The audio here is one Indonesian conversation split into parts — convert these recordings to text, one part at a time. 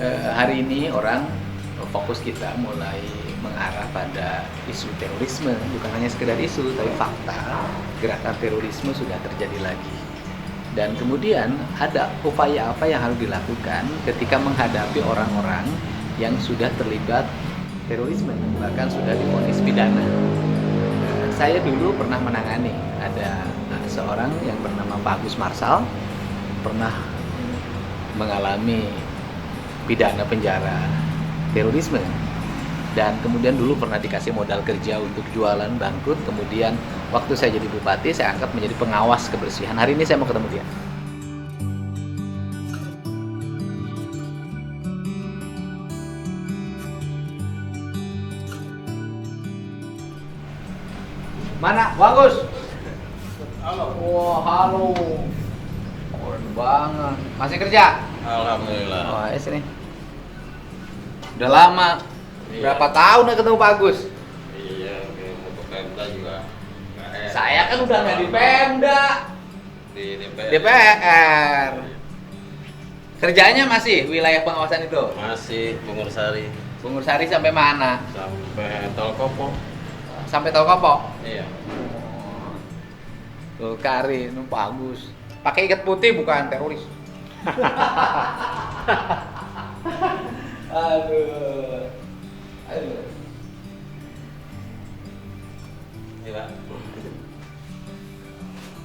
Hari ini orang fokus kita mulai mengarah pada isu terorisme, bukan hanya sekedar isu, tapi fakta gerakan terorisme sudah terjadi lagi. Dan kemudian ada upaya apa yang harus dilakukan ketika menghadapi orang-orang yang sudah terlibat terorisme, bahkan sudah divonis pidana. Saya dulu pernah menangani, ada seorang yang bernama Pak Agus Marsal, pernah mengalami pidana penjara terorisme, dan kemudian dulu pernah dikasih modal kerja untuk jualan bangkrut. Kemudian waktu saya jadi bupati, saya angkat menjadi pengawas kebersihan. Hari ini saya mau ketemu dia. Mana? Bagus. Halo. Wah, halo. Keren banget. Masih kerja? Alhamdulillah. Wah, sini. Udah lama. Iya. Berapa tahun ya ketemu Pak Agus? Iya, untuk Pemda juga. Saya kan udah nggak di Pemda, Di DPR. DPR. Kerjanya masih wilayah pengawasan itu. Masih Bungursari Bungur Sari sampai mana? sampai Tolkopo. Sampai Tolkopo. Iya. Tuh Kari, nu Pak Agus. Pakai ikat putih bukan teroris. Aduh. Aduh. Iya.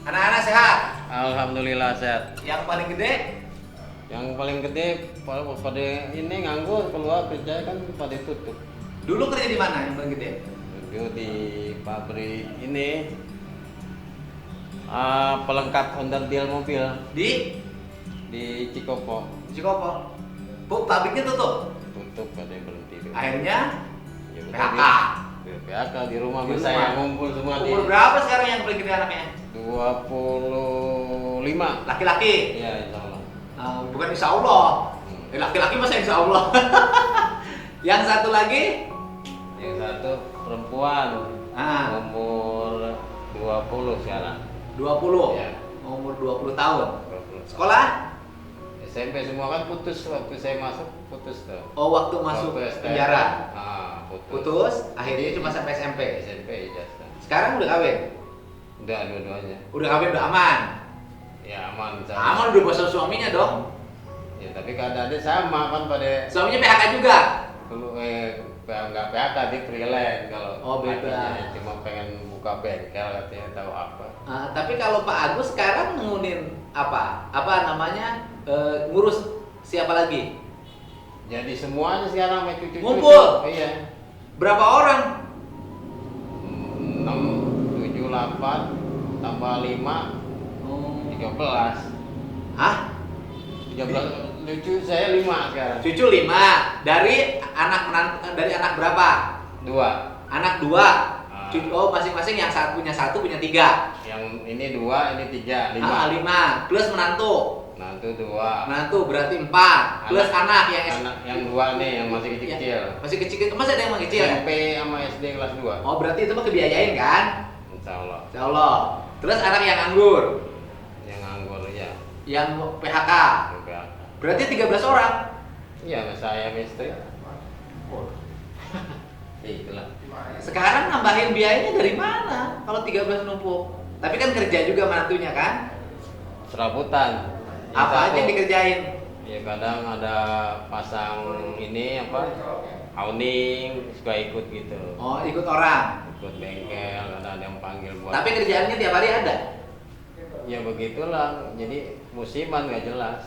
Anak-anak sehat? Alhamdulillah sehat. Yang paling gede? Yang paling gede pada ini nganggur, keluar kerja kan pada tutup. Dulu kerja di mana yang paling gede? Dulu di pabrik ini pelengkap Honda Deal mobil di Cikopo. Cikopo. Bu, pabriknya tutup. Tutup, ada yang berhenti. Akhirnya Ya, udah PHK. di PHK di rumah Di bisa rumah. yang ngumpul semua di Umur berapa sekarang yang paling gede anaknya? 25. Laki-laki. Iya, insya Allah. Bukan insya Allah. Laki-laki masa insya Allah. Yang satu lagi? Yang satu perempuan, umur 20 sekarang. 20. Iya. Umur 20 tahun. 20. Sekolah? SMP semua kan putus waktu saya masuk, putus tuh. Oh, waktu masuk Waktu STM. penjara. Putus. Putus, akhirnya cuma sampai SMP. SMP ijazah. Sekarang udah kawin? Udah dua-duanya. Udah kawin, udah aman. Ya aman. insya Allah. Aman udah bosan suaminya dong. Ya tapi keadaannya sama kan pada Suaminya PHK juga. dulu nggak PHK dia freelance kalau Oh, beda. paginya cuma pengen buka bengkel katanya tahu apa. Tapi kalau Pak Agus sekarang ngunin apa? Apa namanya? Ngurus siapa lagi? Jadi semuanya sekarang sama cucu-cucu. Ngumpul? Iya. Berapa orang? 6, 7, 8 tambah 5 13. Hah? 13 lucu saya 5 sekarang. Cucu 5 dari anak berapa? 2. Anak 2. Oh, masing-masing yang punya 1 punya 3. Yang ini 2, ini 3, 5. 5 plus menantu. Menantu 2. Menantu berarti 4 plus anak yang Anak yang 2 nih yang masih kecil-kecil. Masih kecil. Masih ada yang masih kecil ya? SMP sama SD kelas 2. Oh, berarti itu mah kebiayain kan? Insya Allah. Insya Allah. Terus anak yang anggur, Yang nganggur ya. yang PHK. Juga. Berarti 13 orang. Iya, sama saya sama istri. Itulah. Sekarang nambahin biayanya dari mana? Kalau 13 numpuk. Tapi kan kerja juga menantunya kan? Serabutan. Apa aja yang Satu. dikerjain? Ya kadang ada pasang ini apa? Awning suka ikut gitu. Oh, ikut orang. Ikut bengkel, kadang ada yang panggil buat. Tapi kerjaannya tiap hari ada. Ya begitulah. Jadi musiman nggak jelas.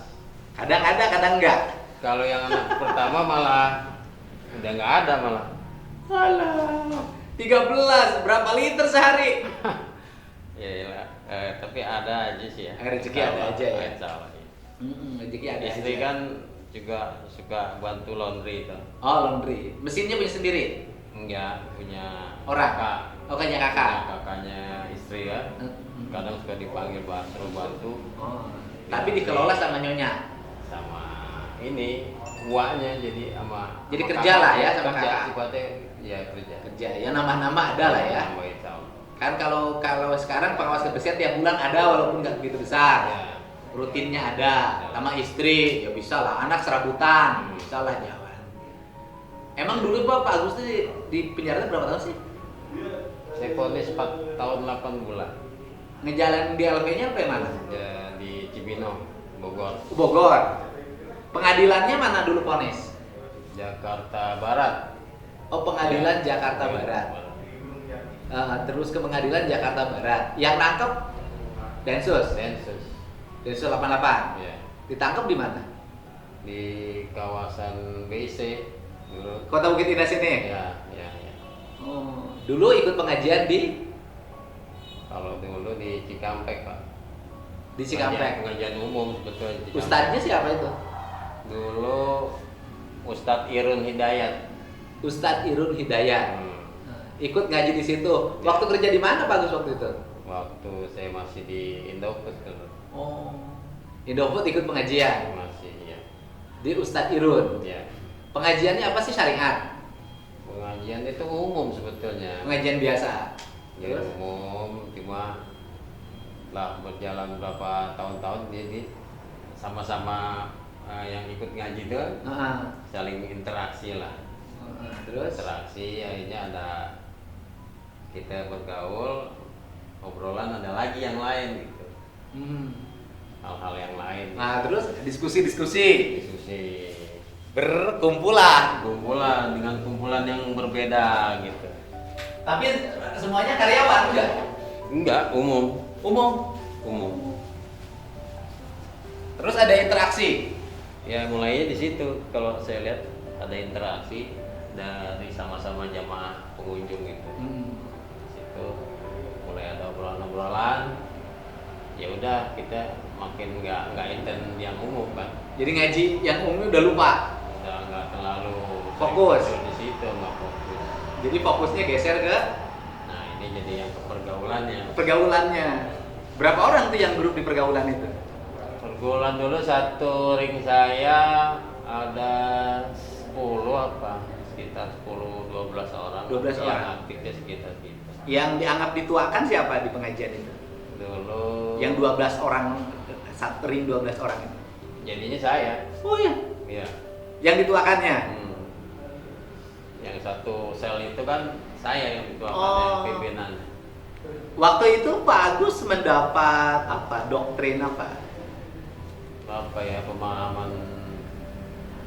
Kadang ada, kadang enggak. Kalau yang anak pertama malah udah nggak ada malah. Alah, 13 berapa liter sehari? Ya, tapi ada aja sih ya. Rezeki Insya ada Allah, aja ya? insya Allah, iya. Rezeki ada. Istri aja. kan juga suka bantu laundry itu. Oh, laundry. Mesinnya punya sendiri? Enggak, punya Orang? kakak. Oh, kayaknya kakak. Punya kakaknya istri kan. Kadang suka dipanggil suruh bantu Oh. Tapi dikelola sama nyonya. sama ini uaknya jadi sama Jadi sama kerja lah ya sama kerja, kakak. sifatnya ya kerja. Kerja ya, nambah-nambah ada lah ya. Sama insya Allah. Kan kalau sekarang pengawas kebersihan tiap bulan ada walaupun nggak begitu besar. Ya. rutinnya ada, sama istri, ya bisa lah, anak serabutan, bisa lah jalan. Emang dulu Pak Agus tuh di penjara berapa tahun sih? Saya vonis 4 tahun 8 bulan. Ngejalanin di LP-nya apa yang mana? Ya, di Cibinong, Bogor. Bogor. Pengadilannya mana dulu vonis? Jakarta Barat. Oh, pengadilan Ya. Jakarta Barat. Terus ke pengadilan Jakarta Barat. Yang nangkep Densus. Densus. Densus 88. Ya. Ditangkap di mana? Di kawasan BC dulu. Kota Bukit Indah sini. Ya, ya, ya. Oh, dulu ikut pengajian di Kalau dulu di Cikampek, Pak. Cikampek. Pengajian umum sebetulnya di Cikampek. Ustadznya siapa itu? Dulu Ustadz Irun Hidayat. Ustadz Irun Hidayat. Ikut ngaji di situ. Waktu kerja di mana Pak Agus waktu itu? Waktu saya masih di Indofood dulu. Oh, Indofood ikut pengajian Masih, ya. di Ustadz Irun. Ya. Pengajiannya apa sih, syariat? Pengajian itu umum sebetulnya. Pengajian biasa. Ya Terus? umum, cuma lah berjalan berapa tahun-tahun jadi sama-sama yang ikut ngaji itu Heeh. saling interaksi lah. Terus? Interaksi akhirnya ada kita bergaul, obrolan ada lagi yang lain gitu. Hal-hal yang lain. Nah, terus diskusi-diskusi. Diskusi. Berkumpulan. Kumpulan dengan kumpulan yang berbeda gitu. Tapi semuanya karyawan enggak? Enggak, umum. Umum. Umum. Terus ada interaksi. Ya mulainya di situ kalau saya lihat ada interaksi dari sama-sama jamaah pengunjung gitu. Di situ mulai ada obrolan-obrolan. Ya udah kita makin nggak intens yang umum kan. Jadi ngaji yang umum udah lupa. Udah nggak terlalu Fokus. di situ nggak fokus. Jadi fokusnya geser ke Nah ini jadi yang ke pergaulannya. pergaulannya. Berapa orang tuh yang grup di pergaulan itu? Pergaulan dulu satu ring saya ada 10 apa sekitar 10-12 orang. 12 yang orang. aktifnya sekitar gitu. Yang dianggap dituakan siapa di pengajian itu? Dulu Yang 12 orang, satu ring 12 orang itu. jadinya saya. Oh iya. Iya. Yang dituakannya. Yang satu sel itu kan saya yang dituakan Oh. yang pimpinan. Waktu itu Pak Agus mendapat apa? Doktrin apa? Apa ya pemahaman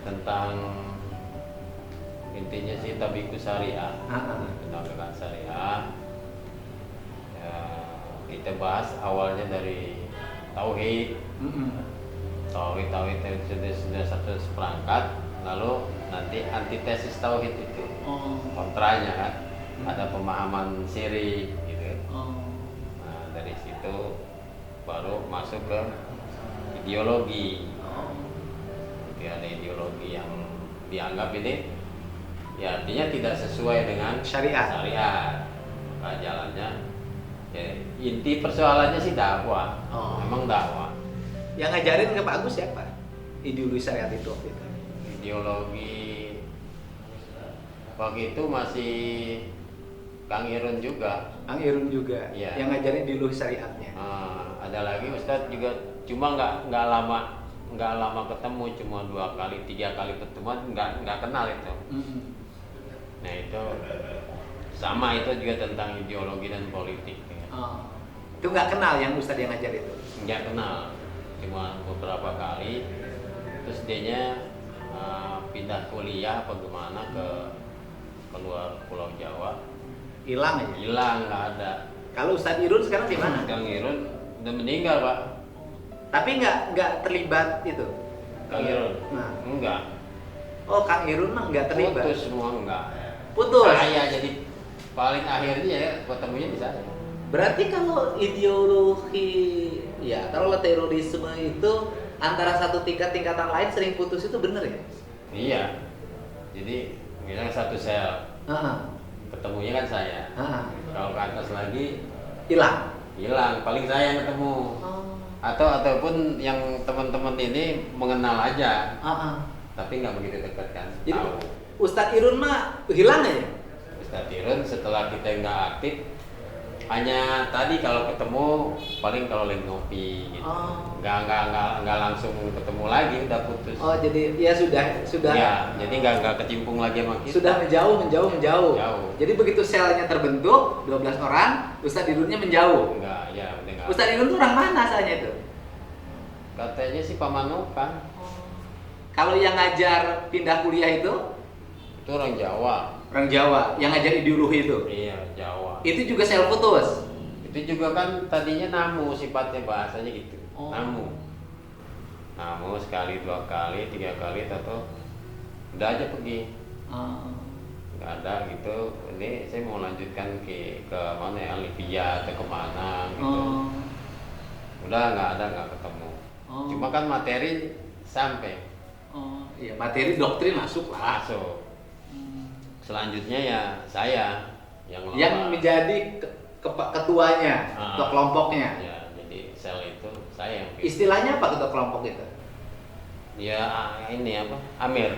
tentang intinya sih tabiku syariah. Penegakan syariah. Ya, kita bahas awalnya dari tauhid. Tauhid itu sudah satu seperangkat, lalu nanti antitesis tauhid itu kontranya kan, ada pemahaman syirik gitu. Nah dari situ baru masuk ke ideologi. Jadi ada ideologi yang dianggap ini ya artinya tidak sesuai dengan syariat. Nah, jalannya ya, inti persoalannya sih dakwah. Memang dakwah. Yang ngajarin ke Pak Agus siapa? Ideologi syariat itu waktu itu. Ideologi waktu itu masih Kang Irun juga. Kang Irun juga. Iya. Yang ngajarin ideologi syariatnya. Ada lagi Ustadz juga cuma nggak lama ketemu, cuma 2 kali 3 kali pertemuan nggak kenal itu. Nah itu sama itu juga tentang ideologi dan politik. Ya. Itu nggak kenal yang Ustadz yang ngajar itu? Nggak kenal, cuma beberapa kali. Terus dianya pindah kuliah apa gimana ke keluar Pulau Jawa. Hilang aja? Hilang, nggak ada. Kalau Ustadz Irun sekarang di mana? Kang Irun udah meninggal Pak. Tapi nggak terlibat itu? Kang Irun? Nah. Enggak. Oh, Kang Irun mah nggak terlibat? Putus semua enggak. Putus? Saya jadi paling akhirnya ya ketemunya di sana. Berarti kalau ideologi, ya kalau terorisme itu antara satu tingkatan lain sering putus itu bener ya? Iya. Jadi misalnya satu sel, ketemunya kan saya. Kalau ke atas lagi hilang. Paling saya yang ketemu. Ataupun yang teman-teman ini mengenal aja. Tapi nggak begitu dekat kan. Jadi tahu. Ustadz Irun mah hilang aja? Ustadz Irun setelah kita nggak aktif, Hanya tadi kalau ketemu paling kalau lagi ngopi gitu. Nggak langsung ketemu lagi, udah putus. Oh, jadi ya sudah. Ya, jadi nggak kecimpung lagi sama kita. Sudah menjauh. Jauh. Jadi begitu selnya terbentuk 12 orang, Ustadz Idunnya menjauh. Enggak, ya udah enggak. Ustadz Idun tuh orang mana asalnya itu? Katanya sih Pamanukan. Kalau yang ngajar pindah kuliah itu orang Jawa. Orang Jawa, yang ngajar ideologi itu. Iya, Jawa. Itu juga sel putus. Itu juga kan tadinya namu sifatnya, bahasanya gitu. Namu sekali, 2 kali, 3 kali, atau udah aja pergi. Nggak ada gitu. Ini saya mau lanjutkan ke mana ya, Libya atau kemana gitu. Udah nggak ketemu. Cuma kan materi sampai. Iya, materi doktrin masuk lah. Masuk. Selanjutnya ya saya yang menjadi ketuanya, ketua kelompoknya. Ya, jadi sel itu saya yang pilih. Istilahnya apa ketua kelompok itu? Ya ini apa? Amir.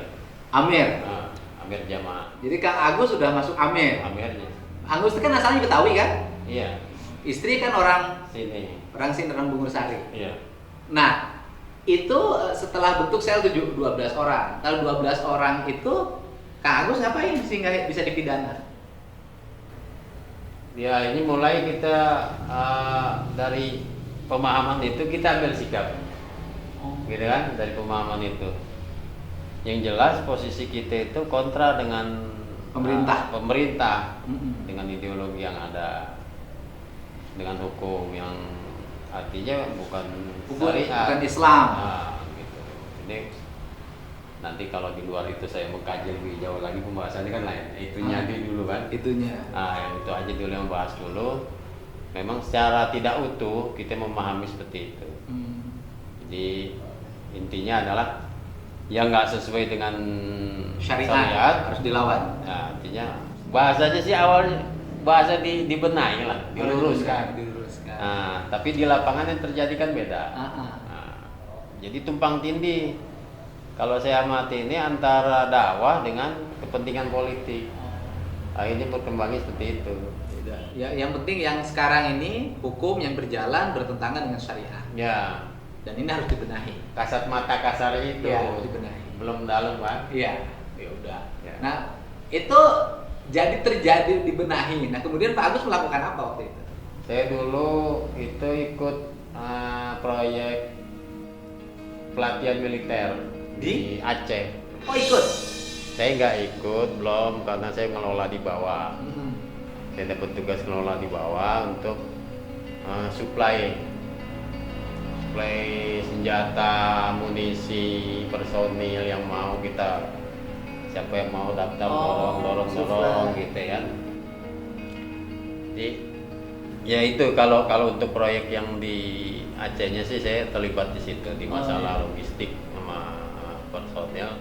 Amir Jamaah. Jadi Kang Agus sudah masuk Amir. Amirnya. Agus itu kan asalnya Betawi kan? Iya. Istri kan orang sini. Orang Bungur Sari. Iya. Nah, itu setelah bentuk sel 12 orang. Kalau 12 orang itu Kang Agus ngapain sehingga bisa dipidana? Ya, ini mulai kita dari pemahaman itu kita ambil sikap. Gitu kan, dari pemahaman itu. Yang jelas posisi kita itu kontra dengan pemerintah dengan ideologi yang ada, dengan hukum yang artinya bukan syariat, bukan Islam. Gitu. Jadi nanti kalau di luar itu saya mengkaji lebih jauh lagi pembahasannya kan lain. Itunya dulu kan. Itunya. Yang itu aja dulu yang bahas dulu. Memang secara tidak utuh kita memahami seperti itu. Jadi intinya adalah yang nggak sesuai dengan syariat harus dilawan. Nah, artinya bahasanya sih awalnya bahasa dibenahi lah, diluruskan. Nah, tapi di lapangan yang terjadi kan beda. Nah, jadi tumpang tindih. Kalau saya amati ini antara dakwah dengan kepentingan politik. Akhirnya berkembangnya seperti itu. Ya, yang penting yang sekarang ini hukum yang berjalan bertentangan dengan syariah. Ya. Dan ini harus dibenahi. Kasat mata kasar itu. Ya, harus dibenahi. Belum dalam, Pak. Iya. Ya udah. Ya. Nah, itu terjadi dibenahi. Nah, kemudian Pak Agus melakukan apa waktu itu? Saya dulu itu ikut proyek pelatihan militer di Aceh. Oh, ikut? Saya nggak ikut, belum, karena saya ngelola di bawah. Saya dapat tugas ngelola di bawah untuk supply senjata, amunisi, personil yang mau kita, siapa yang mau daftar, dorong gitu ya. Jadi ya itu kalau untuk proyek yang di Acehnya sih saya terlibat di situ, di masalah logistik sama personil,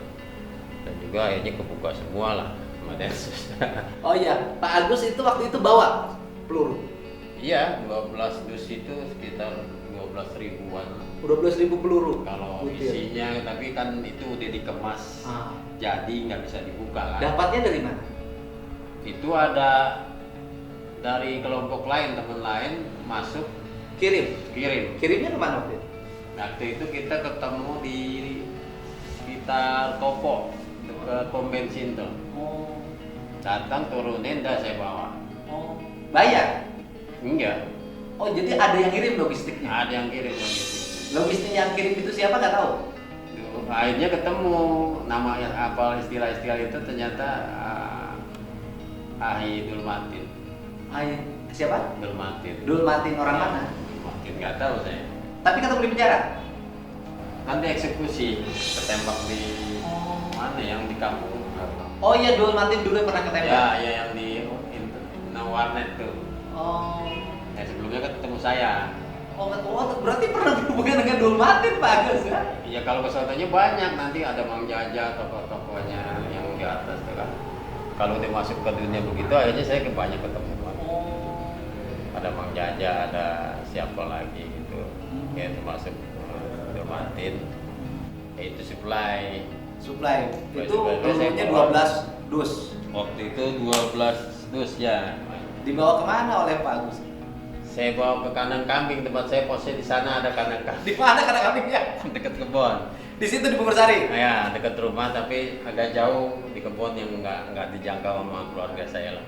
dan juga akhirnya kebuka semua lah sama Densus. Oh iya, Pak Agus itu waktu itu bawa peluru? Iya, 12 dus itu sekitar 12 ribuan. 12.000 peluru? Kalau isinya, tapi kan itu udah dikemas, jadi nggak bisa dibuka kan. Dapatnya dari mana? Itu ada dari kelompok lain, teman lain masuk. Kirim? Kirimnya kemana waktu itu? Waktu itu kita ketemu di sekitar toko, dekat pom bensin tuh. Datang turunin, dah saya bawa. Bayar? Enggak. Oh, jadi ada yang kirim logistiknya? Ada yang kirim logistik. Logistik yang kirim itu siapa nggak tahu? Akhirnya ketemu, namanya apa, istilah-istilah itu ternyata Ahi Dulmatin. Siapa? Dulmatin orang mana? Dulmatin, nggak tahu saya. Tapi ketemu di penjara? Kan dieksekusi, ketembak di mana, yang di kampung. Oh iya, Dulmatin dulu pernah ketembak? Ya yang di warnet tuh. Ya sebelumnya kan ketemu saya. Oh, berarti pernah berhubungan dengan Dulmatin, Pak Agus ya? Iya, kalau kesuatannya banyak, nanti ada Mang Jaja, tokoh-tokohnya yang di atas tuh kan. Kalau dia masuk ke dunia begitu, akhirnya saya banyak ketemu. Ada Mang Jaja, ada siapa lagi gitu. Ya termasuk Dulmatin. Ya itu supply. Itu pelurunya 12 dus. Waktu itu 12 dus ya. Dibawa kemana oleh Pak Agus? saya bawa ke kandang kambing, tempat saya posnya di sana ada kandang kambing. Di mana kandang kambingnya? Dekat kebun. Di situ di Bungursari. Ya, dekat rumah tapi agak jauh di kebun yang nggak dijangkau sama keluarga saya lah.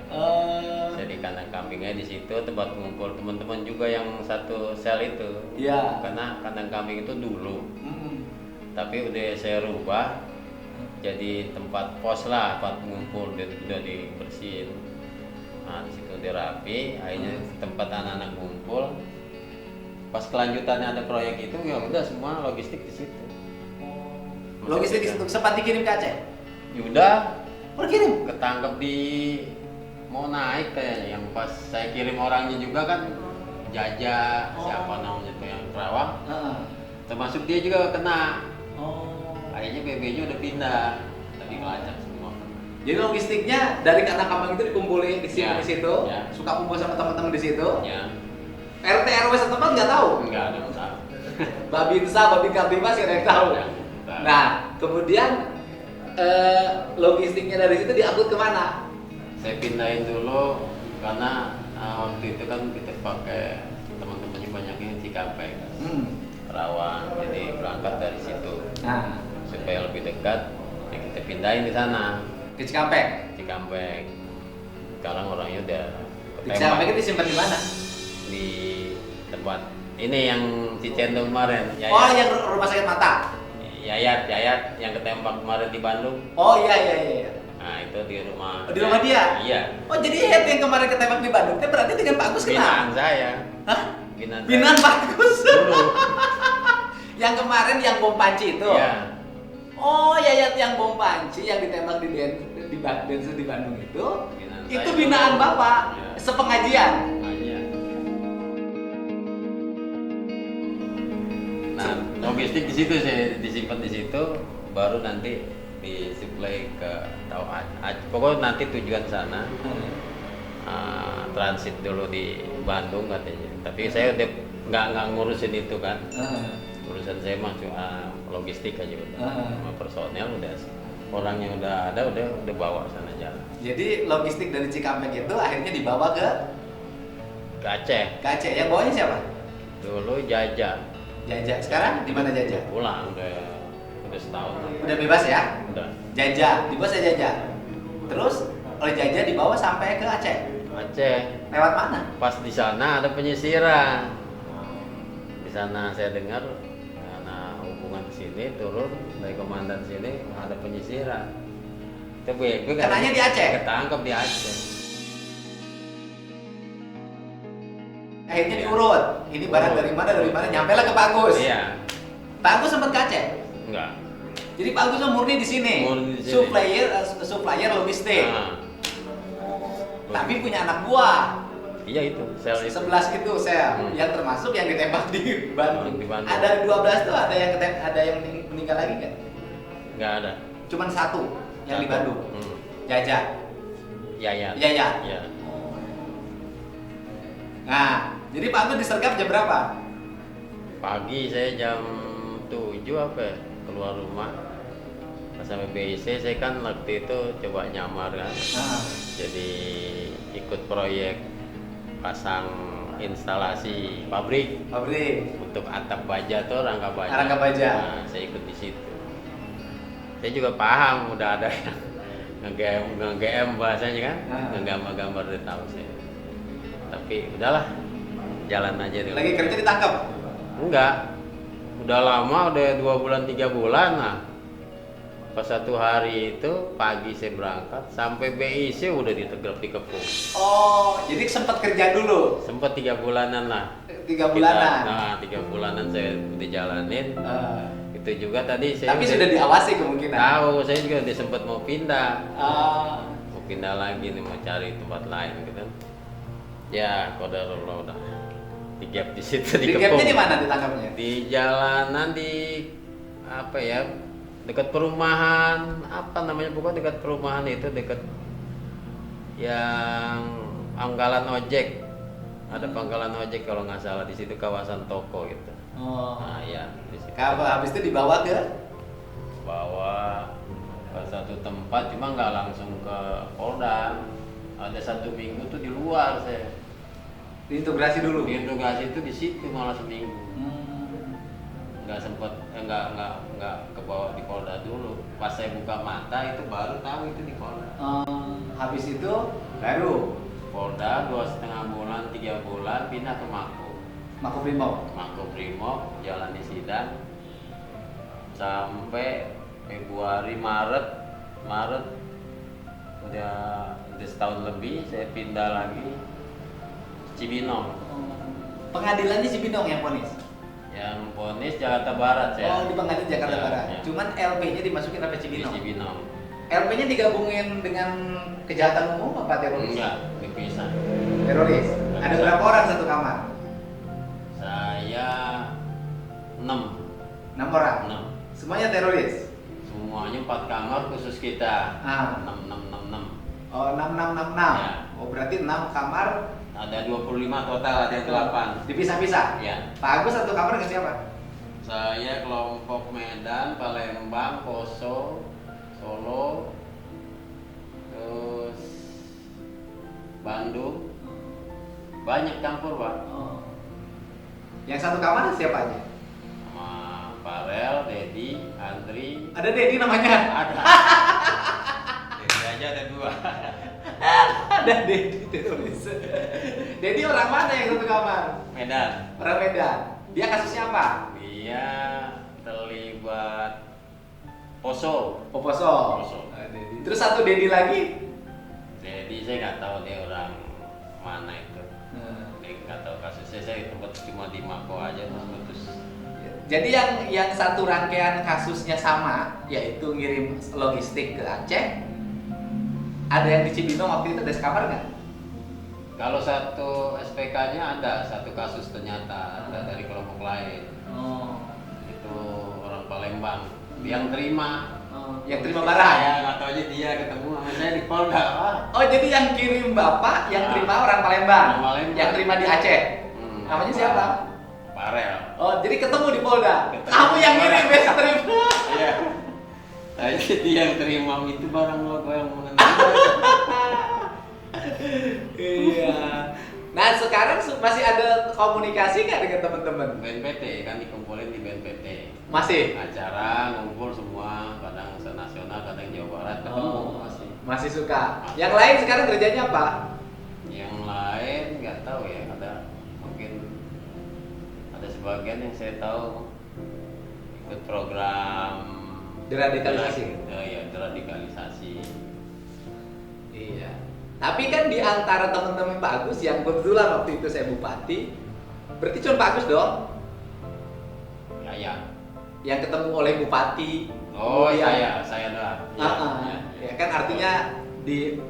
Saya di kandang kambingnya di situ tempat ngumpul teman-teman juga yang satu sel itu. Iya. Karena kandang kambing itu dulu. Tapi udah saya rubah jadi tempat pos lah, tempat ngumpul udah dibersihin. Nah, di situ udah rapi, akhirnya tempat anak-anak ngumpul. Pas kelanjutannya ada proyek itu, ya udah semua logistik di situ. Logistik di situ sempat dikirim ke Aceh. Ya udah, kirim. ketangkep di mau naik kayaknya. Yang pas saya kirim orangnya juga kan Jaja, siapa namanya tuh yang Kerawang. Termasuk dia juga kena. Akhirnya BB-nya udah pindah, tadi melacak semua. Jadi logistiknya dari kandang kambing itu dikumpulin di sini, di situ, suka kumpul sama teman-teman di situ. Ya. RT RW setempat nggak tahu. Nggak ada yang tahu. Babinsa, Babin Kamtimas nggak ada yang tahu. Nah, kemudian logistiknya dari situ diangkut kemana? Saya pindahin dulu karena waktu itu kan kita pakai teman-temannya banyaknya Cikampek, Kerawang, jadi berangkat dari situ. Supaya lebih dekat, ya kita pindahin di sana. Ke Cikampek. Sekarang orangnya udah Di Cikampek itu disimpan di mana? Di tempat ini yang Cicendo kemarin. Yayat. Oh, yang rumah sakit mata. Yayat yang ketembak kemarin di Bandung. Oh iya. Nah itu di rumah. Di rumah dia? Iya. Oh jadi Yayat yang kemarin ketembak di Bandung, itu berarti dengan Pak Agus kenal? Binaan saya. Hah? Binaan Pak Agus. Dulu. Yang kemarin yang bom panci itu. Iya. Oh, Yayat yang bom panci yang ditembak di Densus di Bandung itu binaan Bapak, ya. Sepengajian. Iya. Nah, logistik di situ saya disimpan di situ, baru nanti disuplai ke pokoknya nanti tujuan sana. Transit dulu di Bandung katanya. Tapi saya udah nggak ngurusin itu kan. Urusan saya mah cuma logistik aja udah. Sama personel udah orang yang udah ada udah bawa sana jalan. Jadi logistik dari Cikampek itu akhirnya dibawa ke Aceh. Ke Aceh. Yang bawanya siapa? Dulu Jaja. Sekarang di mana Jaja? Pulang udah setahun. Udah bebas ya? Udah. Jaja, di bos ya Jaja. Terus oleh Jaja dibawa sampai ke Aceh. Lewat mana? Pas di sana ada penyisiran. Di sana saya dengar karena hubungan ke sini turun dari komandan sini ada penyisiran. Itu Kenanya di Aceh. Ketangkep di Aceh. Akhirnya diurut. Ini barang dari mana nyampe lah ke Pak Agus. Iya. Pak Agus sempat ke Aceh? Enggak. Jadi Pak Agus murni di sini. Supplier logistik. Tapi punya anak buah. Iya itu, sel itu. 11 itu sel yang termasuk yang ditembak di Bandung. Ada 12 tuh ada yang meninggal lagi nggak? Nggak ada. Cuman satu yang di Bandung. Jaja. Yayat. Iya. Nah, jadi Pak Agus disergap jam berapa? Pagi saya jam 7 apa ya, keluar rumah. Pas sampai BIC saya kan waktu itu coba nyamar kan. Jadi ikut proyek pasang instalasi pabrik untuk atap baja tuh rangka baja. Nah, saya ikut di situ. Saya juga paham udah ada yang nge-GM bahasanya kan, ngegambar-gambar udah tahu saya. Tapi udahlah, jalan aja dulu. Lagi kerja ditangkap? Enggak, udah lama, udah 2 bulan 3 bulan lah. Pas satu hari itu pagi saya berangkat sampai BIC udah dikepung. Oh, jadi sempat kerja dulu? Sempat 3 bulanan lah. 3 bulanan? Nah, 3 bulanan saya udah jalanin. Itu juga tadi saya. Tapi sudah diawasi kemungkinan? Tahu, saya juga udah sempat mau pindah. Mau pindah lagi nih, mau cari tempat lain gitu. Ya, qadarullah udah. Di gap di situ dikepung. Di gapnya di mana ditangkapnya? Di jalanan di apa ya? Dekat perumahan, apa namanya, pokoknya dekat perumahan itu, dekat yang pangkalan ojek. Ada pangkalan ojek kalau nggak salah, di situ kawasan toko gitu. Nah ya di situ. Habis itu dibawa ke satu tempat, cuma nggak langsung ke Polda. Ada 1 minggu tuh di luar saya. Diintegrasi dulu. Diintegrasi itu di situ malah seminggu. Nggak sempet, nggak ke bawah di Polda dulu. Pas saya buka mata itu baru tahu itu di Polda. Habis itu baru Polda 2,5 bulan, 3 bulan pindah ke Makobrimob. Makobrimob jalani sidang sampai Februari, Maret udah setahun lebih saya pindah lagi Cibinong. Pengadilannya Cibinong yang vonis. Yang vonis Jakarta Barat saya. Oh, di pengadilan Jakarta Ya, Barat. ya. Cuman LP-nya dimasukin sampai Cibinong. Di Cibinong. LP-nya digabungin dengan kejahatan umum apa teroris? Enggak, dipisah. Teroris. Nggak Ada bisa. berapa orang satu kamar? Saya 6. 6 orang. 6. Semuanya teroris. Semuanya 4 kamar khusus kita. 6. Oh, 6. Ya. Oh, berarti 6 kamar. Ada 25 total, ada 8. Dipisah-pisah. Ya. Pak Agus satu kamar dengan siapa? Saya kelompok Medan, Palembang, Poso, Solo, terus Bandung. Banyak campur, Pak. Oh. Yang satu kamar siapa aja? Sama Farel, Dedi, Andri. Ada Dedi namanya. Ada. Dedi aja ada 2. Ada Dedi teroris. Dedi orang mana yang satu kamar? Medan. Orang Medan. Dia kasusnya apa? Dia terlibat Poso. Poso. Poso. Dedi. Terus satu Dedi lagi? Dedi saya nggak tahu dia orang mana itu. Saya nggak tahu kasusnya. Saya tempat cuma di Mako aja terus putus. Jadi yang satu rangkaian kasusnya sama, yaitu ngirim logistik ke Aceh. Ada yang di Cibinong waktu itu ada sekamar nggak? Kalau satu SPK-nya ada satu kasus ternyata ada dari kelompok lain. Oh. Itu orang Palembang. Yang terima. Yang terima barang. Ya nggak tahu aja dia ketemu sama saya di Polda. Pak. Oh, jadi yang kirim bapak, yang terima orang Palembang. Orang Palembang. Yang terima di Aceh. Namanya siapa? Farel. Oh, jadi ketemu di Polda. Ketemu Kamu di yang Polda. ngirim ya terima. Iya. Nah, jadi yang terima itu barang lo yang mengenai. Iya. Nah, sekarang masih ada komunikasi nggak dengan teman-teman? BNPT kan dikumpulin di BNPT. Masih. Acara ngumpul semua, kadang senasional, kadang Jawa Barat ketemu masih. Masih suka. Masih. Yang lain sekarang kerjanya apa? Yang lain nggak tahu ya, ada mungkin ada sebagian yang saya tahu ikut program Deradikalisasi. Iya, deradikalisasi. Iya. Tapi kan di antara teman-teman Pak Agus yang kebetulan waktu itu saya bupati, berarti cuma Pak Agus dong Ya. yang ketemu oleh bupati. Oh, kemudian- saya adalah. Ya kan artinya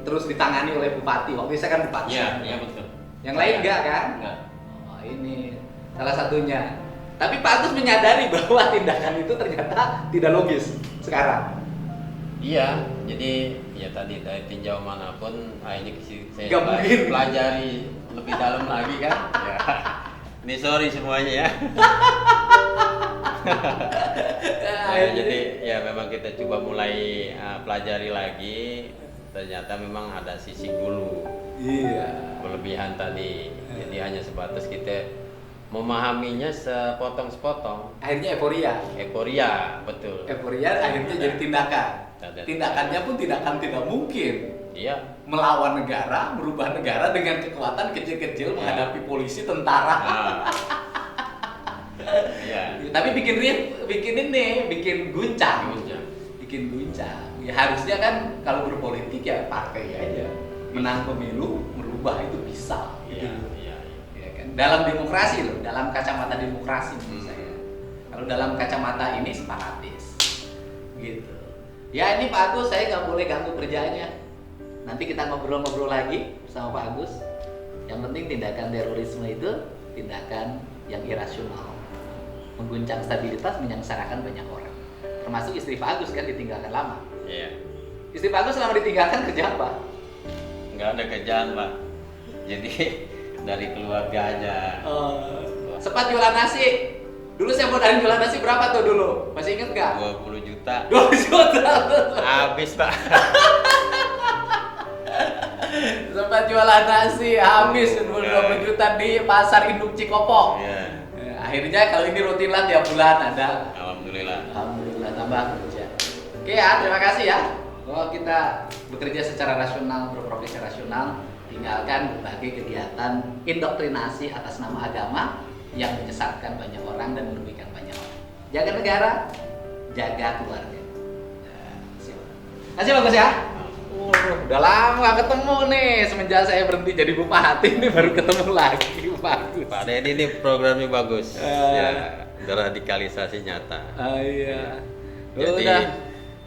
terus ditangani oleh bupati. Waktu itu saya kan bupati. Iya, betul. Yang lain enggak kan? Enggak. Oh, ini salah satunya. Tapi Pak Agus menyadari bahwa tindakan itu ternyata tidak logis sekarang. Iya, jadi ya tadi dari tinjau manapun akhirnya saya Nggak mungkin. pelajari lebih dalam lagi kan. Ya. Ini sorry semuanya ya. Jadi ya memang kita coba mulai pelajari lagi. Ternyata memang ada sisi dulu Iya. kelebihan tadi. Jadi hanya sebatas kita memahaminya sepotong-sepotong. Akhirnya euforia. Euforia, betul. Euforia akhirnya jadi tindakan. Ada- Tindakannya pun tindakan tidak mungkin. Iya. Melawan negara, merubah negara dengan kekuatan kecil-kecil menghadapi polisi, tentara. Nah. Iya. Tapi bikin ini, bikin guncang. Guncang. Bikin guncang. Ya harusnya kan kalau berpolitik ya partai aja. Menang pemilu, merubah itu bisa. Iya, Gitu. iya. Ya kan? Dalam demokrasi loh, dalam kacamata demokrasi menurut saya. Kalau dalam kacamata ini separatis. Gitu. Ya ini Pak Agus, saya nggak boleh ganggu kerjanya. Nanti kita ngobrol-ngobrol lagi sama Pak Agus. Yang penting tindakan terorisme itu tindakan yang irasional, mengguncang stabilitas, menyengsarakan banyak orang. Termasuk istri Pak Agus kan ditinggalkan lama. Iya. Istri Pak Agus selama ditinggalkan kerja apa? Nggak ada kerjaan, Pak. Jadi dari keluarga aja. Sempat jualan nasi. Dulu saya modalin jualan nasi berapa tuh dulu? Masih inget nggak? 20 juta. 20 juta. Habis, Pak. Sempat jualan nasi habis 20 20 juta di pasar induk Cikopo. Iya. Akhirnya kali ini rutin lah tiap bulan ada. Alhamdulillah. Alhamdulillah tambah kerja. Oke ya, terima kasih ya. Bahwa kita bekerja secara rasional, berprofesi rasional, tinggalkan berbagai kegiatan indoktrinasi atas nama agama yang menyesatkan banyak orang dan merugikan banyak orang. Jaga negara, jaga keluarga. Kasih bagus ya. Udah lama ketemu nih semenjak saya berhenti jadi bupati ini baru ketemu lagi. Bagus. Pak Deddy ini programnya bagus. Ya, deradikalisasi nyata. Iya.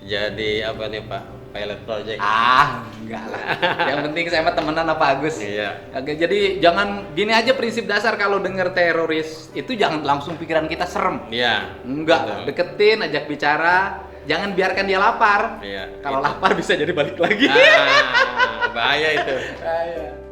Jadi apa nih Pak? Pilot project. Enggak lah. Yang penting saya mah temenan sama Agus. Iya. Oke, jadi jangan gini aja prinsip dasar kalau denger teroris itu jangan langsung pikiran kita serem. Iya. Enggak, deketin, ajak bicara, jangan biarkan dia lapar. Iya. Kalau lapar bisa jadi balik lagi. Bahaya itu. Iya.